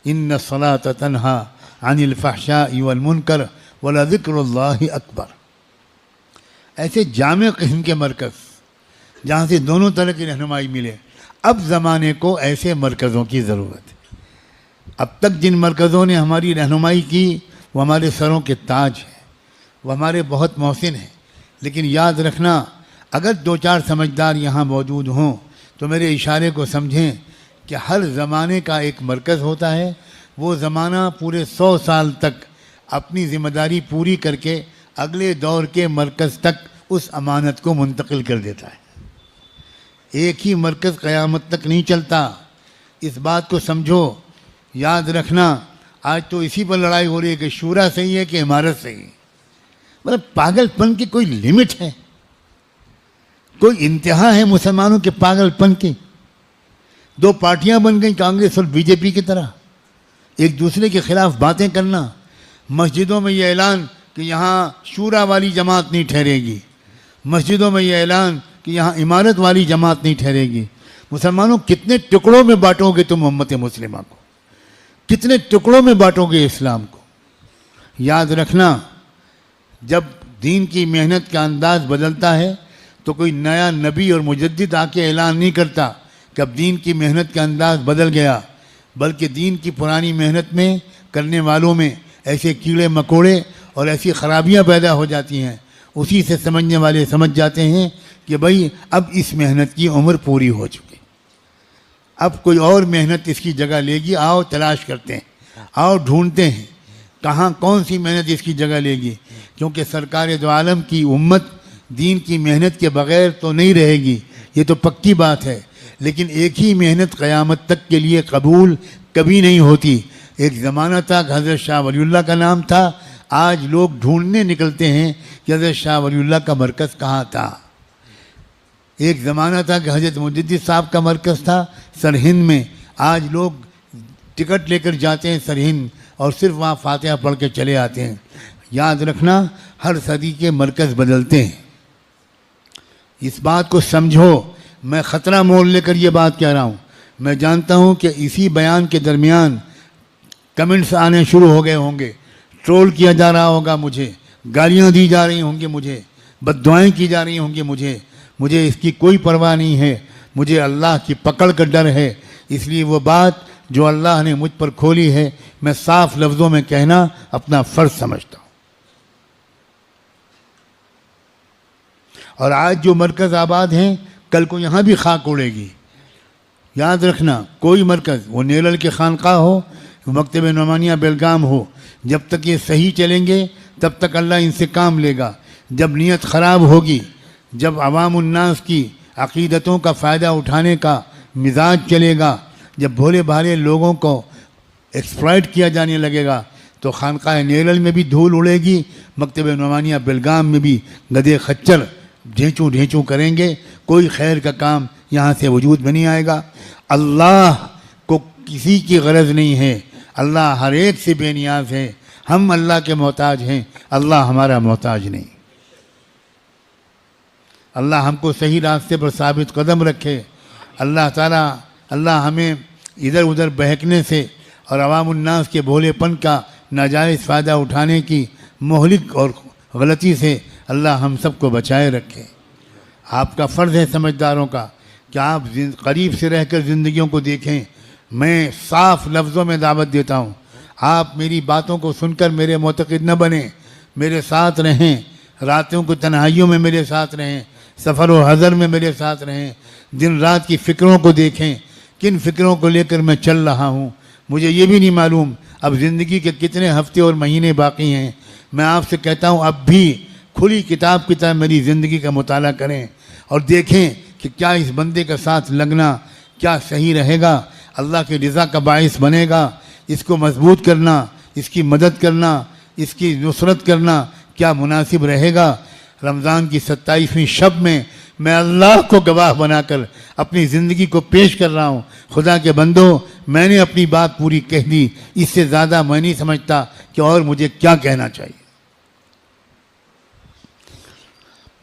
ان الصلاۃ تنہا عن الفحشاء والمنکر ولذکر اللہ اکبر. ایسے جامع قسم کے مرکز جہاں سے دونوں طرح کی رہنمائی ملے. اب زمانے کو ایسے مرکزوں کی ضرورت ہے. اب تک جن مرکزوں نے ہماری رہنمائی کی وہ ہمارے سروں کے تاج ہیں, وہ ہمارے بہت محسن ہیں, لیکن یاد رکھنا اگر دو چار سمجھدار یہاں موجود ہوں تو میرے اشارے کو سمجھیں کہ ہر زمانے کا ایک مرکز ہوتا ہے. وہ زمانہ پورے 100 سال تک اپنی ذمہ داری پوری کر کے اگلے دور کے مرکز تک اس امانت کو منتقل کر دیتا ہے. ایک ہی مرکز قیامت تک نہیں چلتا, اس بات کو سمجھو. یاد رکھنا آج تو اسی پر لڑائی ہو رہی ہے کہ شورا صحیح ہے کہ عمارت صحیح ہے. مطلب پاگل پن کی کوئی لمٹ ہے, کوئی انتہا ہے مسلمانوں کے پاگل پن کی. دو پارٹیاں بن گئیں کانگریس اور بی جے پی کی طرح, ایک دوسرے کے خلاف باتیں کرنا. مسجدوں میں یہ اعلان کہ یہاں شورا والی جماعت نہیں ٹھہرے گی, مسجدوں میں یہ اعلان کہ یہاں عمارت والی جماعت نہیں ٹھہرے گی. مسلمانوں کتنے ٹکڑوں میں بانٹو گے تم امت مسلمہ کو, کتنے ٹکڑوں میں بانٹو گے اسلام کو. یاد رکھنا جب دین کی محنت کا انداز بدلتا ہے تو کوئی نیا نبی اور مجدد آ کے اعلان نہیں کرتا کہ اب دین کی محنت کا انداز بدل گیا, بلکہ دین کی پرانی محنت میں کرنے والوں میں ایسے کیڑے مکوڑے اور ایسی خرابیاں پیدا ہو جاتی ہیں. اسی سے سمجھنے والے سمجھ جاتے ہیں کہ بھائی اب اس محنت کی عمر پوری ہو چکی, اب کوئی اور محنت اس کی جگہ لے گی. آؤ تلاش کرتے ہیں, آؤ ڈھونڈتے ہیں کہاں کون سی محنت اس کی جگہ لے گی. کیونکہ سرکار دو عالم کی امت دین کی محنت کے بغیر تو نہیں رہے گی, یہ تو پکی بات ہے. لیکن ایک ہی محنت قیامت تک کے لیے قبول کبھی نہیں ہوتی. ایک زمانہ تھا کہ حضرت شاہ ولی اللہ کا نام تھا, آج لوگ ڈھونڈنے نکلتے ہیں کہ حضرت شاہ ولی اللہ کا مرکز کہاں تھا. ایک زمانہ تھا کہ حضرت مجدد صاحب کا مرکز تھا سرہند میں, آج لوگ ٹکٹ لے کر جاتے ہیں سرہند اور صرف وہاں فاتحہ پڑھ کے چلے آتے ہیں. یاد رکھنا ہر صدی کے مرکز بدلتے ہیں, اس بات کو سمجھو. میں خطرہ مول لے کر یہ بات کہہ رہا ہوں. میں جانتا ہوں کہ اسی بیان کے درمیان کمنٹس آنے شروع ہو گئے ہوں گے, ٹرول کیا جا رہا ہوگا مجھے, گالیاں دی جا رہی ہوں گی مجھے, بد دعائیں کی جا رہی ہوں گی مجھے اس کی کوئی پرواہ نہیں ہے. مجھے اللہ کی پکڑ کا ڈر ہے, اس لیے وہ بات جو اللہ نے مجھ پر کھولی ہے میں صاف لفظوں میں کہنا اپنا فرض سمجھتا ہوں. اور آج جو مرکز آباد ہیں کل کو یہاں بھی خاک اڑے گی. یاد رکھنا کوئی مرکز, وہ نیلل کے خانقاہ ہو, مکتب نعمانیہ بیلگام ہو, جب تک یہ صحیح چلیں گے تب تک اللہ ان سے کام لے گا. جب نیت خراب ہوگی, جب عوام الناس کی عقیدتوں کا فائدہ اٹھانے کا مزاج چلے گا, جب بھولے بھالے لوگوں کو ایکسپلائٹ کیا جانے لگے گا تو خانقاہ نیلل میں بھی دھول اڑے گی, مکتب نعمانیہ بیلگام میں بھی گدھے خچر ڈھینچوں کریں گے. کوئی خیر کا کام یہاں سے وجود میں نہیں آئے گا. اللہ کو کسی کی غرض نہیں ہے, اللہ ہر ایک سے بے نیاز ہے. ہم اللہ کے محتاج ہیں, اللہ ہمارا محتاج نہیں. اللہ ہم کو صحیح راستے پر ثابت قدم رکھے. اللہ ہمیں ادھر ادھر بہکنے سے اور عوام الناس کے بھولے پن کا ناجائز فائدہ اٹھانے کی مہلک اور غلطی سے اللہ ہم سب کو بچائے رکھے. آپ کا فرض ہے سمجھداروں کا کہ آپ قریب سے رہ کر زندگیوں کو دیکھیں. میں صاف لفظوں میں دعوت دیتا ہوں, آپ میری باتوں کو سن کر میرے معتقد نہ بنیں, میرے ساتھ رہیں, راتوں کو تنہائیوں میں میرے ساتھ رہیں, سفر و حضر میں میرے ساتھ رہیں, دن رات کی فکروں کو دیکھیں, کن فکروں کو لے کر میں چل رہا ہوں. مجھے یہ بھی نہیں معلوم اب زندگی کے کتنے ہفتے اور مہینے باقی ہیں. میں آپ سے کہتا ہوں اب بھی کھلی کتاب کی طرح میری زندگی کا مطالعہ کریں اور دیکھیں کہ کیا اس بندے کا ساتھ لگنا کیا صحیح رہے گا, اللہ کی رضا کا باعث بنے گا. اس کو مضبوط کرنا, اس کی مدد کرنا, اس کی نصرت کرنا کیا مناسب رہے گا. رمضان کی 27ویں شب میں میں اللہ کو گواہ بنا کر اپنی زندگی کو پیش کر رہا ہوں. خدا کے بندو, میں نے اپنی بات پوری کہہ دی, اس سے زیادہ میں نہیں سمجھتا کہ اور مجھے کیا کہنا چاہیے.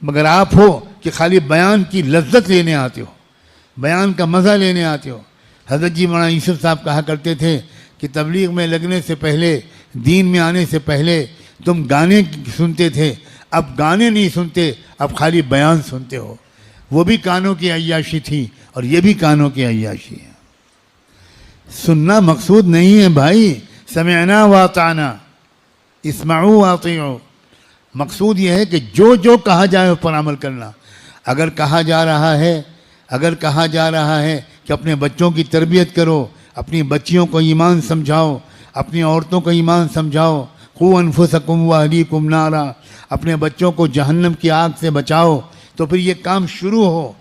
مگر آپ ہو کہ خالی بیان کی لذت لینے آتے ہو, بیان کا مزہ لینے آتے ہو. حضرت جی مولانا یوسف صاحب کہا کرتے تھے کہ تبلیغ میں لگنے سے پہلے، دین میں آنے سے پہلے تم گانے سنتے تھے، اب گانے نہیں سنتے، اب خالی بیان سنتے ہو۔ وہ بھی کانوں کی عیاشی تھی اور یہ بھی کانوں کی عیاشی ہے۔ سننا مقصود نہیں ہے بھائی، سمعنا واطعنا، اسمعوا واطیعوا، مقصود یہ ہے کہ جو کہا جائے اس پر عمل کرنا۔ اگر کہا جا رہا ہے کہ اپنے بچوں کی تربیت کرو، اپنی بچیوں کو ایمان سمجھاؤ، اپنی عورتوں کو ایمان سمجھاؤ، قوا انفسکم واہلیکم نارا، اپنے بچوں کو جہنم کی آگ سے بچاؤ، تو پھر یہ کام شروع ہو۔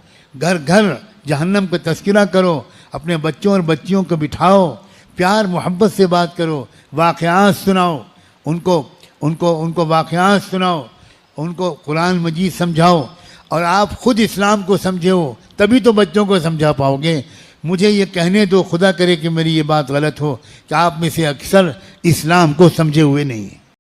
گھر گھر جہنم کا تذکرہ کرو، اپنے بچوں اور بچیوں کو بٹھاؤ، پیار محبت سے بات کرو، واقعات سناؤ، ان کو واقعات سناؤ، ان کو قرآن مجید سمجھاؤ، اور آپ خود اسلام کو سمجھے ہو تبھی تو بچوں کو سمجھا پاؤ گے۔ مجھے یہ کہنے دو، خدا کرے کہ میری یہ بات غلط ہو، کہ آپ میں سے اکثر اسلام کو سمجھے ہوئے نہیں ہیں۔